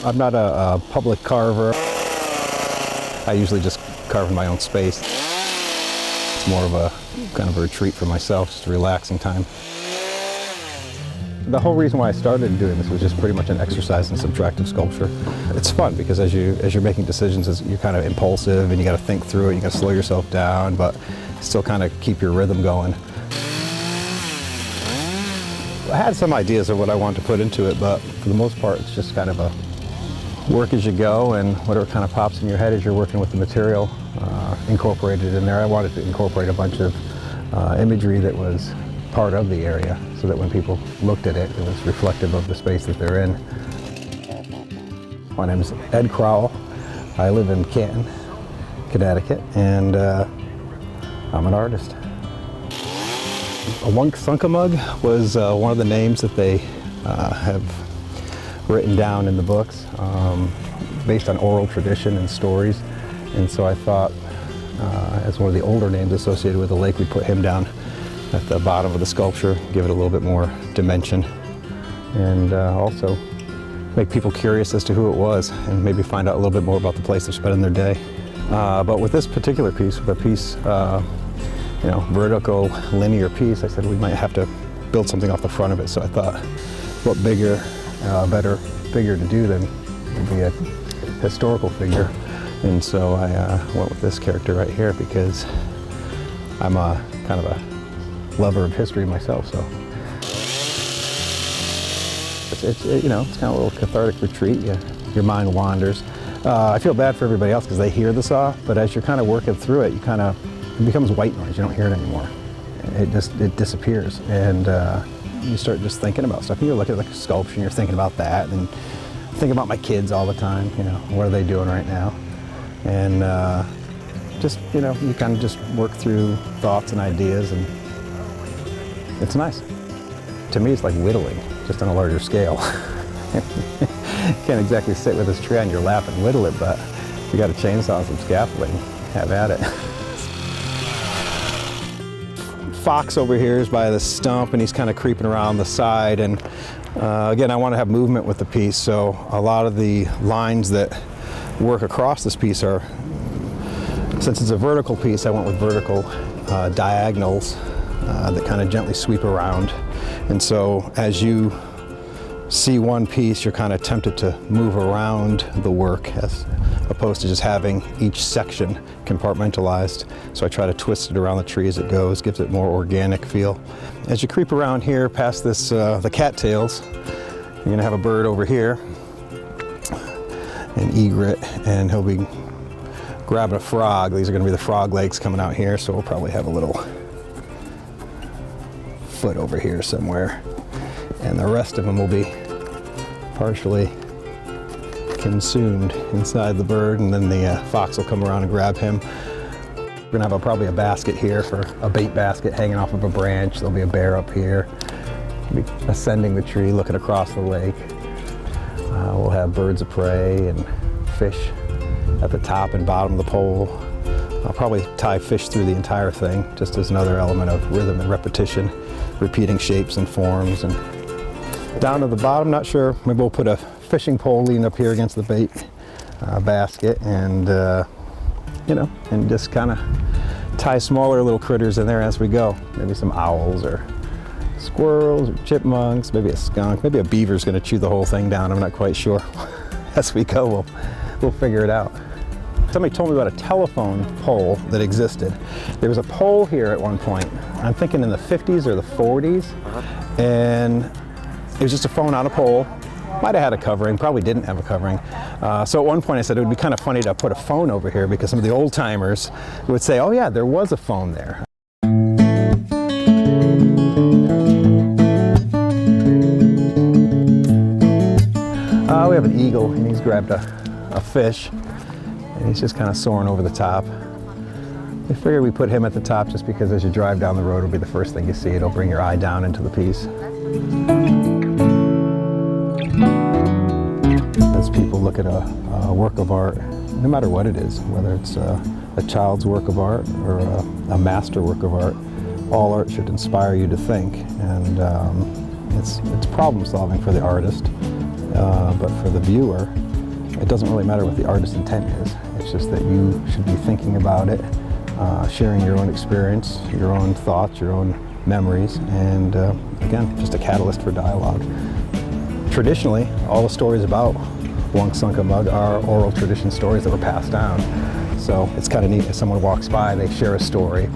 I'm not a public carver. I usually just carve in my own space. It's more of a kind of a retreat for myself, just a relaxing time. The whole reason why I started doing this was just pretty much an exercise in subtractive sculpture. It's fun because as you're making decisions, you're kind of impulsive and you got to think through it, you got to slow yourself down, but still kind of keep your rhythm going. I had some ideas of what I wanted to put into it, but for the most part, it's just kind of a work as you go, and whatever kind of pops in your head as you're working with the material, incorporated in there. I wanted to incorporate a bunch of imagery that was part of the area, so that when people looked at it, it was reflective of the space that they're in. My name is Ed Crowell. I live in Canton, Connecticut, and I'm an artist. A Wonksunkamug was one of the names that they have written down in the books, based on oral tradition and stories. And so I thought, as one of the older names associated with the lake, we put him down at the bottom of the sculpture, give it a little bit more dimension, and also make people curious as to who it was and maybe find out a little bit more about the place they're spending their day. But with this particular piece, with a piece, vertical, linear piece, I said we might have to build something off the front of it. So I thought, what bigger to do than to be a historical figure. And so I went with this character right here because I'm a kind of a lover of history myself. So it's kind of a little cathartic retreat. Your mind wanders. I feel bad for everybody else because they hear the saw, but as you're kind of working through it, it becomes white noise. You don't hear it anymore. It disappears, and you start just thinking about stuff. You look at like a sculpture, and you're thinking about that, and think about my kids all the time. What are they doing right now? And you kind of just work through thoughts and ideas, and it's nice. To me, it's like whittling, just on a larger scale. You can't exactly sit with this tree on your lap and whittle it, but if you got a chainsaw and some scaffolding, have at it. Fox over here is by the stump, and he's kind of creeping around the side, and again, I want to have movement with the piece, so a lot of the lines that work across this piece are, since it's a vertical piece, I went with vertical diagonals that kind of gently sweep around. And so as you see one piece, you're kind of tempted to move around the work as opposed to just having each section compartmentalized. So I try to twist it around the tree as it goes, gives it more organic feel. As you creep around here past this, the cattails, you're gonna have a bird over here, an egret, and he'll be grabbing a frog. These are gonna be the frog legs coming out here, so we'll probably have a little foot over here somewhere. And the rest of them will be partially consumed inside the bird, and then the fox will come around and grab him. We're gonna have probably a basket here for a bait basket hanging off of a branch. There'll be a bear up here. We'll be ascending the tree, looking across the lake. We'll have birds of prey and fish at the top and bottom of the pole. I'll probably tie fish through the entire thing, just as another element of rhythm and repetition, repeating shapes and forms. And down to the bottom, not sure, maybe we'll put a fishing pole leaning up here against the bait basket, and and just kind of tie smaller little critters in there as we go. Maybe some owls or squirrels or chipmunks, maybe a skunk, maybe a beaver's going to chew the whole thing down. I'm not quite sure. As we go, we'll figure it out. Somebody told me about a telephone pole that existed. There was a pole here at one point, I'm thinking in the 50s or the 40s, and it was just a phone on a pole. Might have had a covering, probably didn't have a covering. So at one point I said it would be kind of funny to put a phone over here, because some of the old timers would say, oh yeah, there was a phone there. We have an eagle, and he's grabbed a fish, and he's just kind of soaring over the top. We figured we put him at the top just because as you drive down the road, it'll be the first thing you see. It'll bring your eye down into the piece. As people look at a work of art, no matter what it is, whether it's a child's work of art or a master work of art, all art should inspire you to think. And it's problem solving for the artist. But for the viewer, it doesn't really matter what the artist's intent is. It's just that you should be thinking about it, sharing your own experience, your own thoughts, your own memories, and again, just a catalyst for dialogue. Traditionally, all the stories about Wonksunkamug are oral tradition stories that were passed down. So it's kind of neat if someone walks by, they share a story.